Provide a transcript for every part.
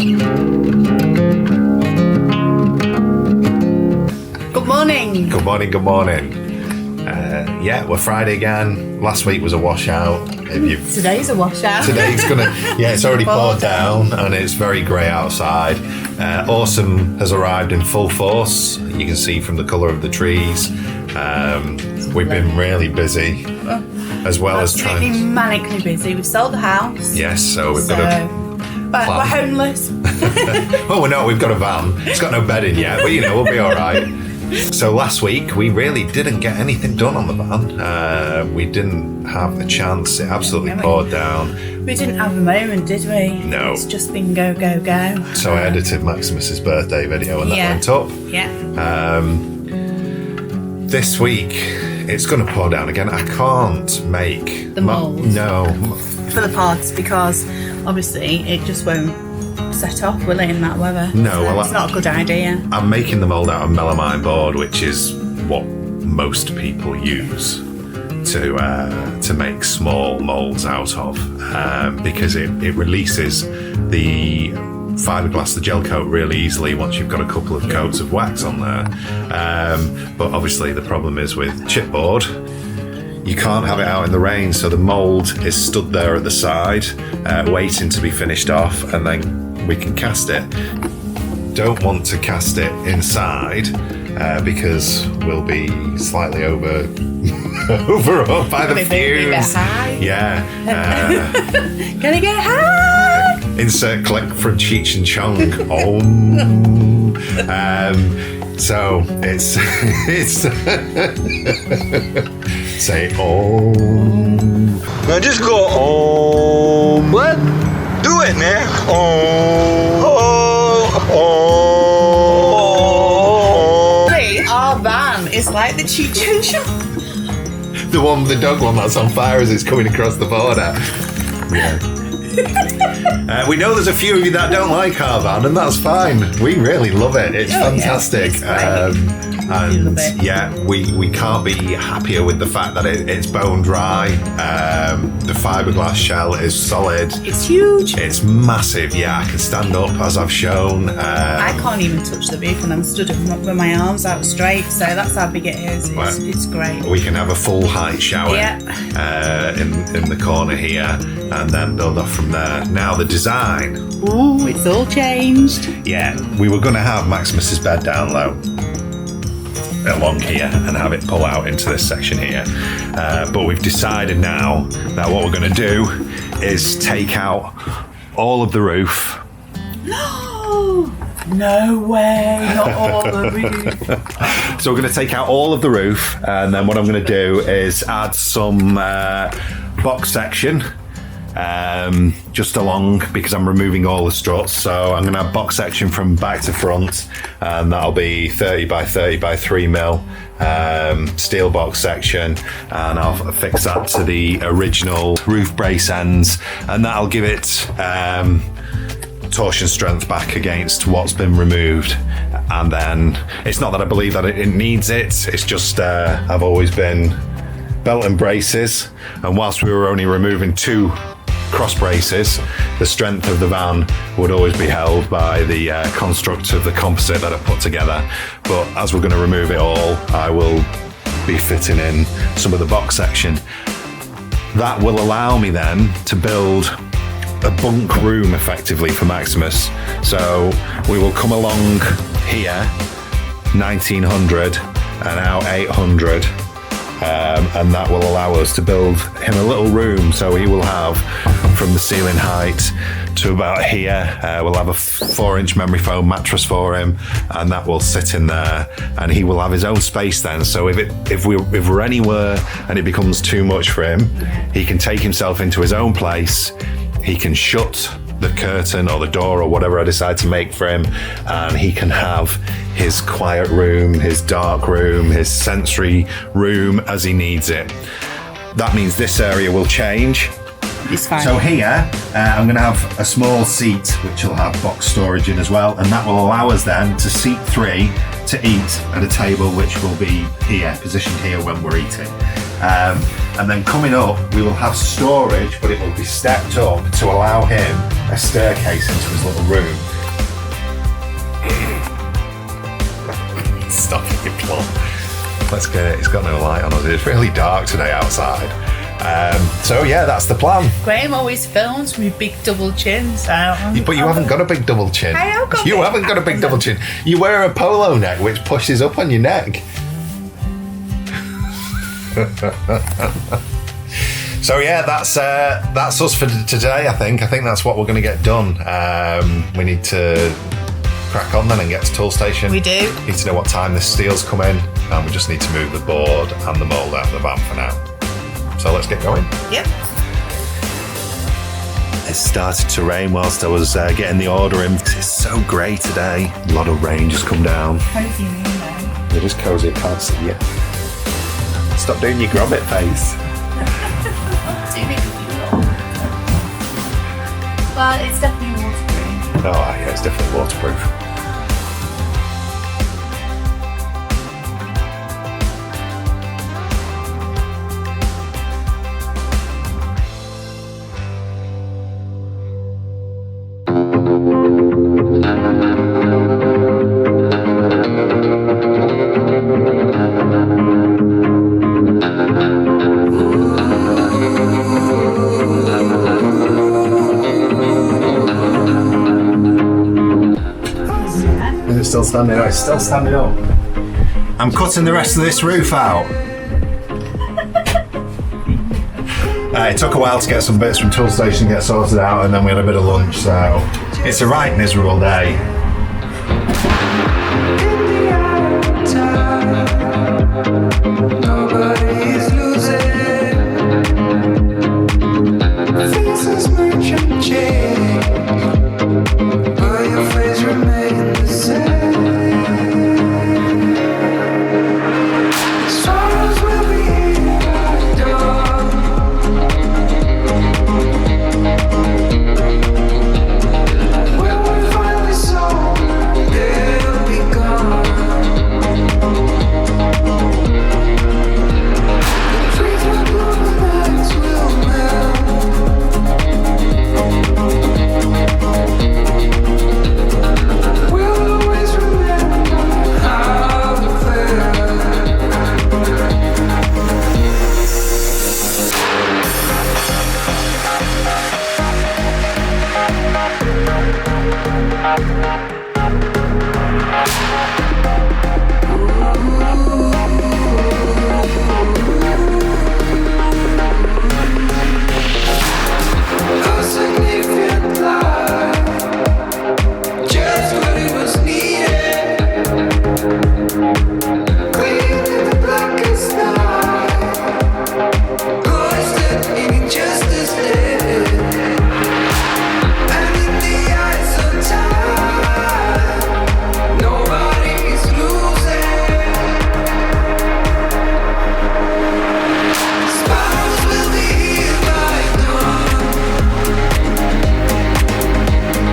Good morning. Good morning, good morning. Yeah, we're Friday again. Last week was a washout. Today's a washout. Today's it's already poured down and it's very grey outside. Autumn has arrived in full force. You can see from the colour of the trees. We've been really busy, as well as trying. Manically busy. We've sold the house. Yes, so we've got a. But we're homeless. Oh, we're not. We've got a van. It's got no bed in yet, but we'll be all right. So last week we really didn't get anything done on the van. We didn't have a chance. It absolutely poured down. We didn't have a moment, did we? No. It's just been go, go, go. So I edited Maximus's birthday video and that went up. Yeah. This week it's going to pour down again. I can't make the mould. No. For the pods, because obviously it just won't set off, will it, in that weather? No, so it's not a good idea. I'm making the mould out of melamine board, which is what most people use to make small moulds out of, because it releases the fiberglass, the gel coat, really easily once you've got a couple of coats of wax on there. But obviously the problem is with chipboard, you can't have it out in the rain, so the mould is stood there at the side, waiting to be finished off, and then we can cast it. Don't want to cast it inside because we'll be slightly overawed by the fumes. Yeah. Gonna get high. Insert click from Cheech and Chong. So it's say Now just go What? Do it, man. Our van is like the Cheech and Chong. The dog one that's on fire as it's coming across the border. Yeah. We know there's a few of you that don't like our van, and that's fine. We really love it. It's fantastic. And we can't be happier with the fact that it's bone dry. The fiberglass shell is solid. It's huge. It's massive. Yeah, I can stand up as I've shown. I can't even touch the roof, and I'm stood up with my arms out straight. So that's how big it is. It's great. We can have a full height shower in the corner here, and then build off from there. Now the design. Ooh, it's all changed. Yeah, we were going to have Maximus's bed down low along here and have it pull out into this section here, but we've decided now that what we're going to do is take out all of the roof. No way, not all the roof. So we're going to take out all of the roof, and then what I'm going to do is add some box section just along, because I'm removing all the struts. So I'm going to have box section from back to front, and that'll be 30 by 30 by 3 mil steel box section, and I'll fix that to the original roof brace ends, and that'll give it torsion strength back against what's been removed. And then it's not that I believe that it needs it, it's just I've always been belt and braces, and whilst we were only removing 2 cross braces, the strength of the van would always be held by the construct of the composite that I put together. But as we're going to remove it all, I will be fitting in some of the box section. That will allow me then to build a bunk room effectively for Maximus. So we will come along here 1900 and out 800. And that will allow us to build him a little room. So he will have from the ceiling height to about here. We'll have a 4-inch memory foam mattress for him, and that will sit in there, and he will have his own space then. So if we're anywhere and it becomes too much for him, he can take himself into his own place. He can shut the curtain or the door or whatever I decide to make for him, and he can have his quiet room, his dark room, his sensory room as he needs it. That means this area will change. It's fine. So here, I'm going to have a small seat which will have box storage in as well, and that will allow us then to seat 3 to eat at a table which will be here, positioned here when we're eating. And then coming up, we will have storage, but it will be stepped up to allow him a staircase into his little room. Stop it, you plum. Let's get it. It's got no light on us. It's really dark today outside. So yeah, that's the plan. Graham always films with big double chins. But you haven't got a big double chin. I have got You haven't got a big double chin. You wear a polo neck which pushes up on your neck. So yeah, that's us for today. I think that's what we're going to get done. We need to crack on then and get to tool station. We do. Need to know what time the steel's come in, and we just need to move the board and the mould out of the van for now. So let's get going. Yep. It started to rain whilst I was getting the order in. It's so grey today. A lot of rain just come down. How do you mean then? It is cosy. I can't see you. Stop doing your grommet face. Well, it's definitely waterproof. Oh yeah, it's definitely waterproof. Still standing up. It's still standing up. I'm cutting the rest of this roof out. It took a while to get some bits from tool station to get sorted out, and then we had a bit of lunch, so it's a right miserable day.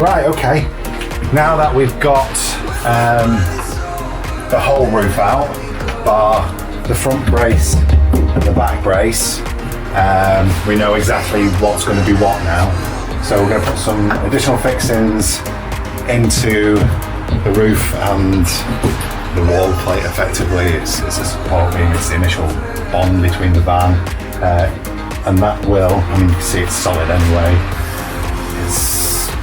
Right, okay. Now that we've got the whole roof out, bar the front brace and the back brace, we know exactly what's going to be what now. So we're going to put some additional fixings into the roof and the wall plate effectively. It's a support beam, it's the initial bond between the van. And that will, I mean you can see it's solid anyway,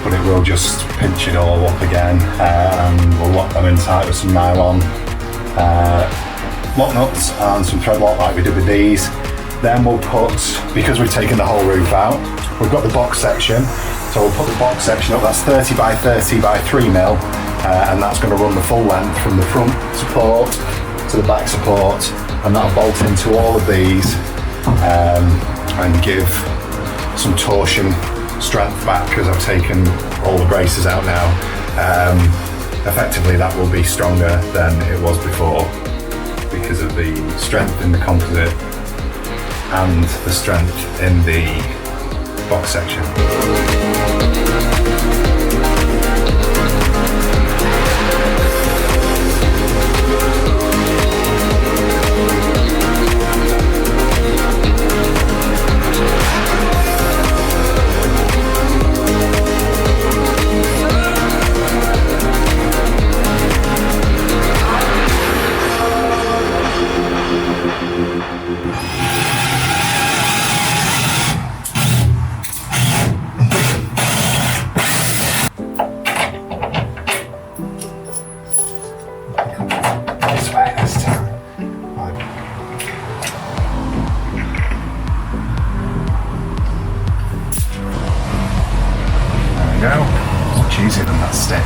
but it will just pinch it all up again, and we'll lock them in tight with some nylon lock nuts and some thread lock like we did with these. Then we'll put, because we've taken the whole roof out, we've got the box section, so we'll put the box section up. That's 30 by 30 by 3 mil, and that's going to run the full length from the front support to the back support, and that'll bolt into all of these and give some torsion strength back because I've taken all the braces out now. Effectively that will be stronger than it was before because of the strength in the composite and the strength in the box section. much easier than that stick.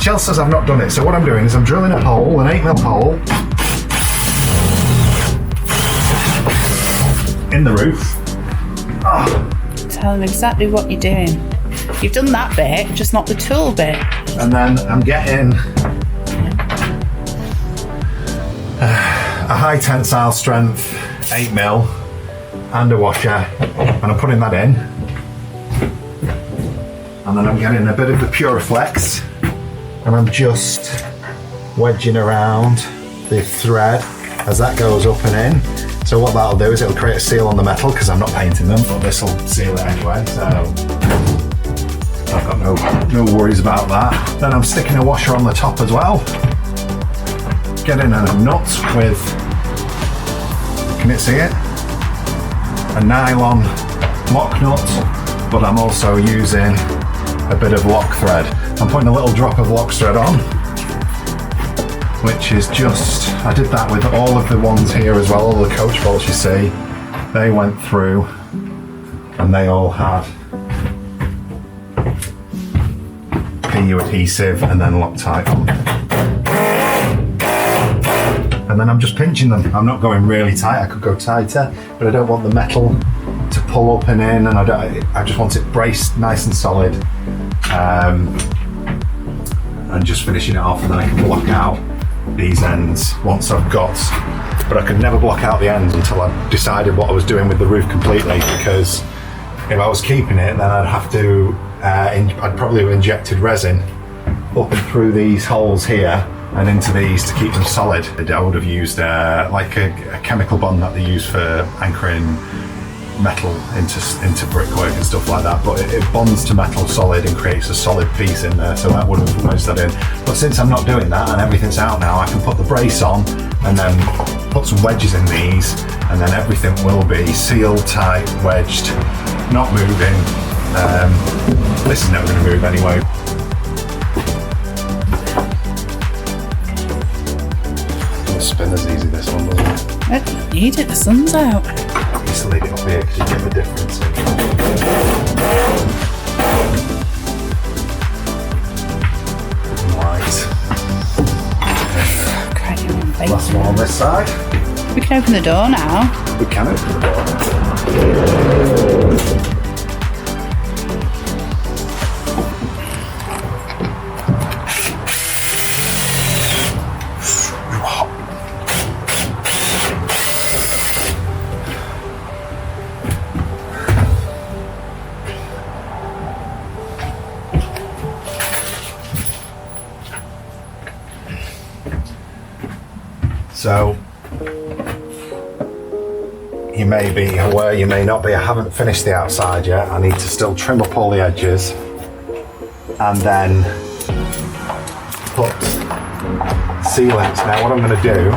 Shell says I've not done it, so what I'm doing is I'm drilling a hole, an 8mm hole, in the roof. Tell them exactly what you're doing. You've done that bit, just not the tool bit. And then I'm getting a high tensile strength 8mm and a washer, and I'm putting that in. And then I'm getting a bit of the Puriflex, and I'm just wedging around the thread as that goes up and in. So what that'll do is it'll create a seal on the metal, because I'm not painting them, but this will seal it anyway, so I've got no worries about that. Then I'm sticking a washer on the top as well. Getting a nut with, can it see it? A nylon lock nut, but I'm also using a bit of lock thread. I'm putting a little drop of lock thread on, which is just, I did that with all of the ones here as well, all the coach bolts you see. They went through and they all had PU adhesive and then Loctite on. And then I'm just pinching them. I'm not going really tight, I could go tighter, but I don't want the metal to pull up and in, and I just want it braced nice and solid. And just finishing it off, and then I can block out these ends once I've got, but I could never block out the ends until I decided what I was doing with the roof completely, because if I was keeping it, then I'd have to, I'd probably have injected resin up and through these holes here and into these to keep them solid. I would have used like a chemical bond that they use for anchoring metal into brickwork and stuff like that, but it bonds to metal solid and creates a solid piece in there, so that would have wedged that in. But since I'm not doing that and everything's out now, I can put the brace on and then put some wedges in these, and then everything will be sealed tight, wedged, not moving. This is never going to move anyway. The spinner's easy, this one, doesn't it? I don't need it, the sun's out. Just leave it up here because you get the difference. Right. Okay, Last one on this side. we can open the door now. We can open the door. So, you may be aware, you may not be, I haven't finished the outside yet. I need to still trim up all the edges and then put sealant. Now what I'm going to do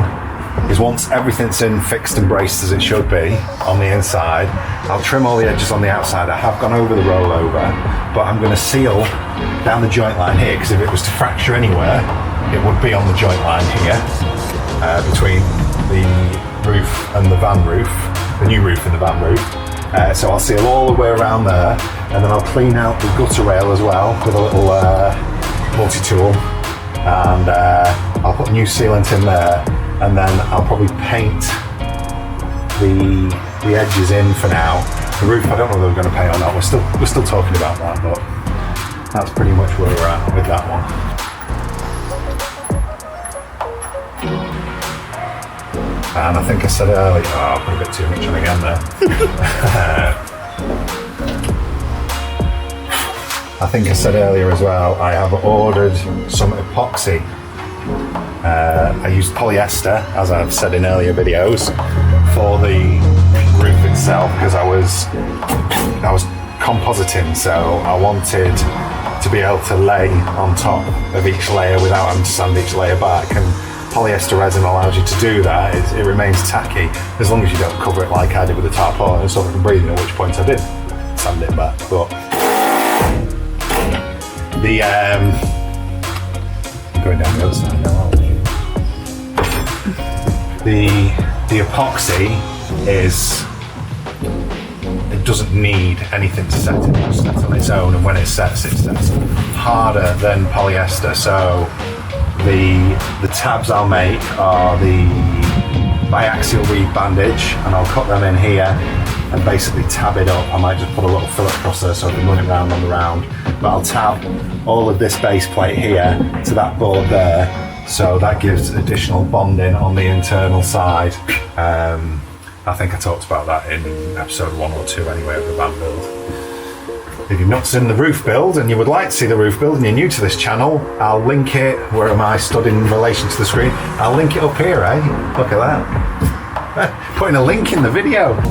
is, once everything's in fixed and braced as it should be on the inside, I'll trim all the edges on the outside. I have gone over the rollover, but I'm going to seal down the joint line here, because if it was to fracture anywhere, it would be on the joint line here. Between the roof and the van roof, the new roof and the van roof. So I'll seal all the way around there, and then I'll clean out the gutter rail as well with a little multi-tool, and I'll put new sealant in there, and then I'll probably paint the edges in for now. The roof, I don't know whether we're going to paint or not. We're still talking about that, but that's pretty much where we're at with that one. And I think I said earlier, I put a bit too much on again there. I think I said earlier as well, I have ordered some epoxy. I used polyester, as I've said in earlier videos, for the roof itself, because I was compositing, so I wanted to be able to lay on top of each layer without having to sand each layer back. And polyester resin allows you to do that. It remains tacky as long as you don't cover it like I did with the tarpaulin and stuff and breathing, at which point I did sand it back. But the going down the other side now, aren't we? The epoxy is that doesn't need anything to set it. It just sets on its own, and when it sets harder than polyester. So the tabs I'll make are the biaxial weave bandage, and I'll cut them in here and basically tab it up. I might just put a little fillet across there so I can run it round on the round. But I'll tab all of this base plate here to that board there, so that gives additional bonding on the internal side. I think I talked about that in episode 1 or 2 anyway of the van build. If you've not seen the roof build and you would like to see the roof build and you're new to this channel, I'll link it. Where am I stood in relation to the screen? I'll link it up here, eh? Look at that. Putting a link in the video.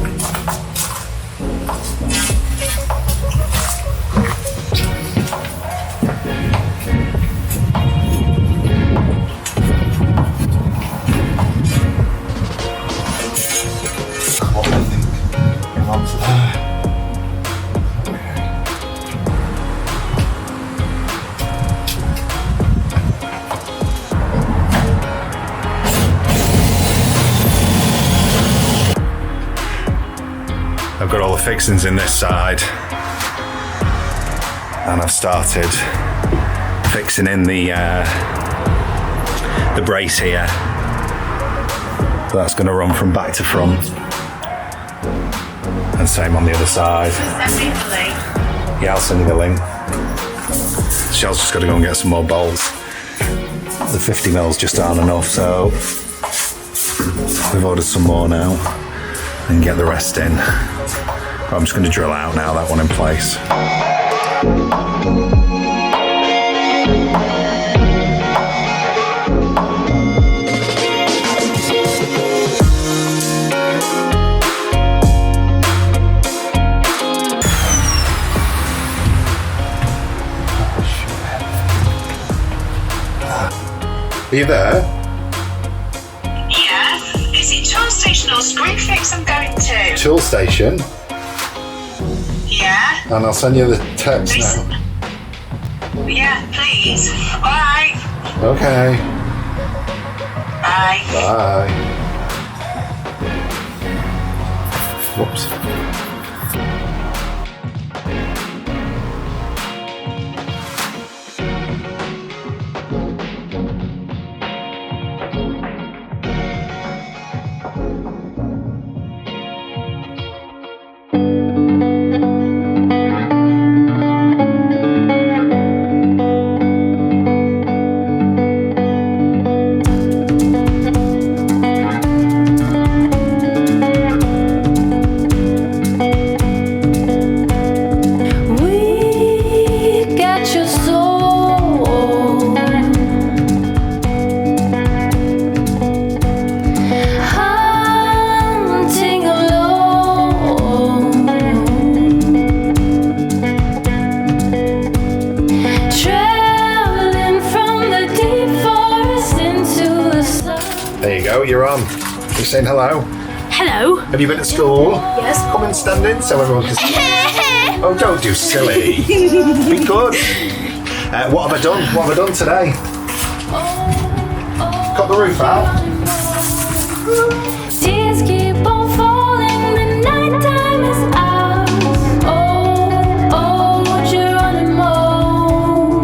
I've got all the fixings in this side, and I've started fixing in the brace here. That's going to run from back to front, and same on the other side. Send me the link. Yeah, I'll send you the link. Shell's just got to go and get some more bolts. The 50mm just aren't enough, so we've ordered some more now and get the rest in. I'm just going to drill out now that one in place. Are you there? Yeah. Is it tool station or screw fix I'm going to? Tool station. Yeah. And I'll send you the text Please. now. Yeah, please. Bye. Okay. Bye. Bye. Whoops. You're on. You're saying hello. Hello. Have you been at school? Yes. Come and stand in so everyone can see. Oh, don't do silly. Be good. What have I done? What have I done today? Cut the roof out. Tears keep on falling, the night time is out. Oh, you're running more.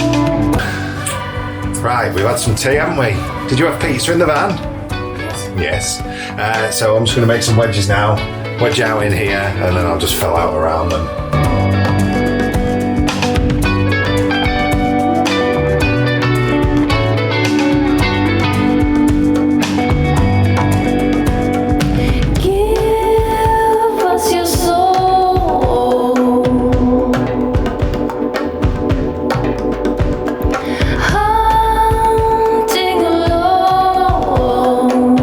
Right, we've had some tea, haven't we? Did you have pizza in the van? Yes. So I'm just going to make some wedges now. Wedge out in here, and then I'll just fill out around them. Give us your soul. Hunting alone.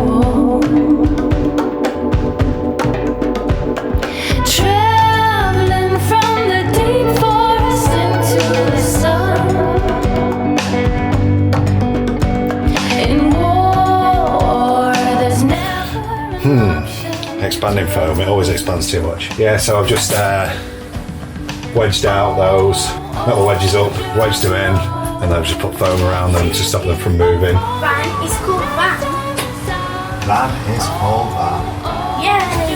Traveling from the deep forest into the sun. In war, there's never Expanding foam, it always expands too much. Yeah, so I've just wedged out those, not the wedges up, wedged them in, and then I've just put foam around them to stop them from moving. Van is called Van. That is called that. Yay!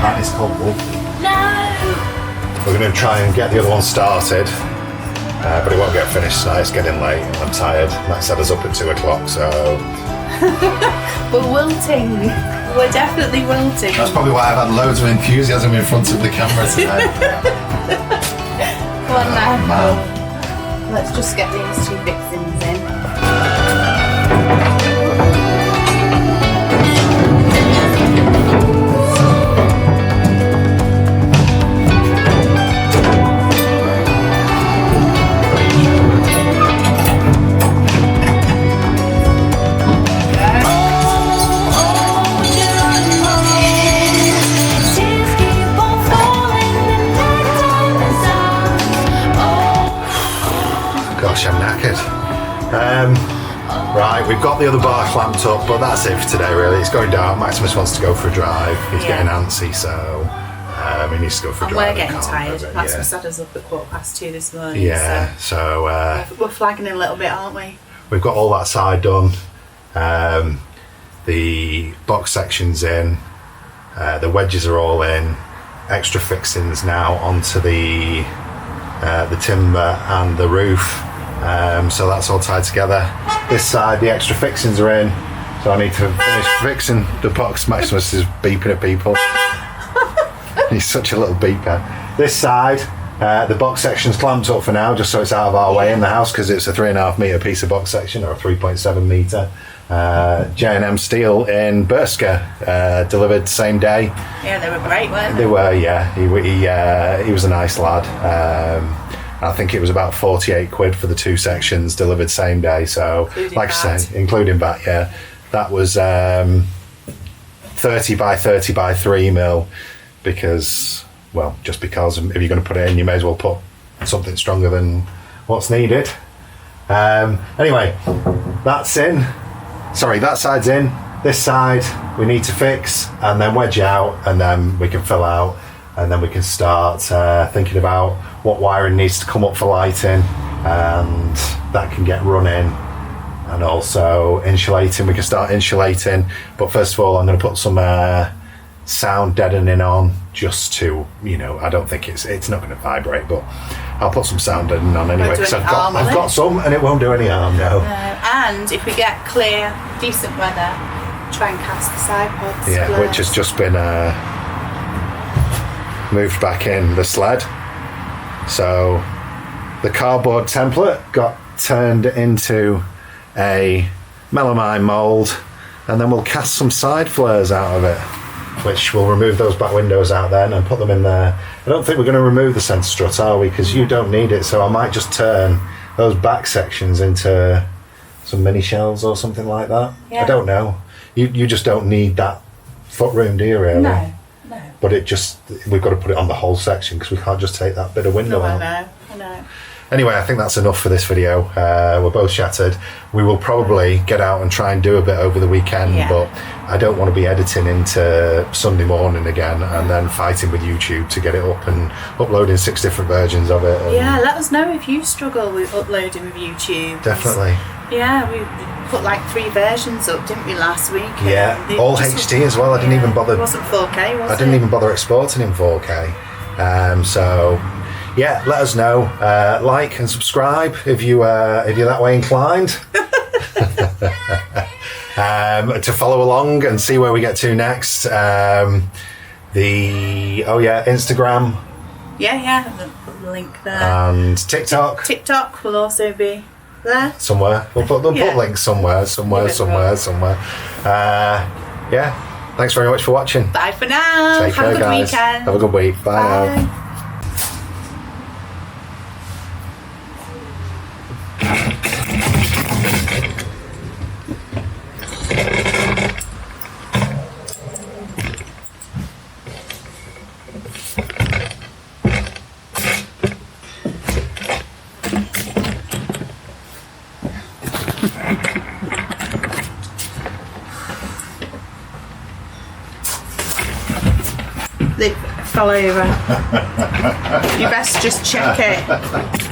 That is called Wolf. No, We're going to try and get the other one started, but it won't get finished tonight. It's getting late. I'm tired. That set us up at 2 o'clock, so... We're wilting. We're definitely wilting. That's probably why I've had loads of enthusiasm in front of the camera today. Come on now. Let's just get these 2 fixings in. Gosh, I'm knackered. Right, we've got the other bar clamped up, but that's it for today really. It's going down. Maximus wants to go for a drive. He's getting antsy, so he needs to go for a drive. We're getting tired. Maximus had us up at 2:15 this morning. Yeah, so we're flagging a little bit, aren't we? We've got all that side done. The box section's in. The wedges are all in. Extra fixings now onto the timber and the roof. So that's all tied together. This side, the extra fixings are in. So I need to finish fixing the box. Maximus is beeping at people. He's such a little beeper. This side, the box section's clamped up for now, just so it's out of our way in the house, because it's a 3.5 metre piece of box section, or a 3.7 metre. J&M steel in Berska, delivered same day. Yeah, they were great, weren't they? They were, yeah. He was a nice lad. I think it was about 48 quid for the 2 sections, delivered same day. So, including like VAT. I say, including VAT, yeah. That was 30 by 30 by 3 mil, because, well, just because if you're going to put it in, you may as well put something stronger than what's needed. Anyway, that's in. Sorry, that side's in. This side we need to fix and then wedge out, and then we can fill out, and then we can start thinking about what wiring needs to come up for lighting, and that can get running, and also insulating. We can start insulating, but first of all I'm going to put some sound deadening on, just to, you know, I don't think it's not going to vibrate, but I'll put some sound deadening on anyway, because I've got some, and it won't do any harm, no. And if we get clear, decent weather, try and cast the side pods. Yeah, blurs. which has just been moved back in the sled. So the cardboard template got turned into a melamine mould, and then we'll cast some side flares out of it, which will remove those back windows out then and put them in there. I don't think we're going to remove the centre strut, are we? Because you don't need it, so I might just turn those back sections into some mini shelves or something like that. Yeah. I don't know. You just don't need that foot room, do you really? No. But we've got to put it on the whole section, because we can't just take that bit of window out. I know. Anyway, I think that's enough for this video. We're both shattered. We will probably get out and try and do a bit over the weekend, but I don't want to be editing into Sunday morning again and then fighting with YouTube to get it up and uploading 6 different versions of it. Yeah, let us know if you struggle with uploading with YouTube. Definitely. Yeah, we put like 3 versions up, didn't we, last week? Yeah, all HD as well. I didn't even bother. It wasn't 4K, was it? I didn't even bother exporting in 4K. So, yeah, let us know. Like and subscribe if you're that way inclined. To follow along and see where we get to next. Instagram. Yeah, put the link there. And TikTok. TikTok will also be there. Somewhere. We'll put links somewhere. Yeah. Thanks very much for watching. Bye for now. Take care, Have a good guys. weekend. Have a good week. Bye. Now. It fell over. You best just check it.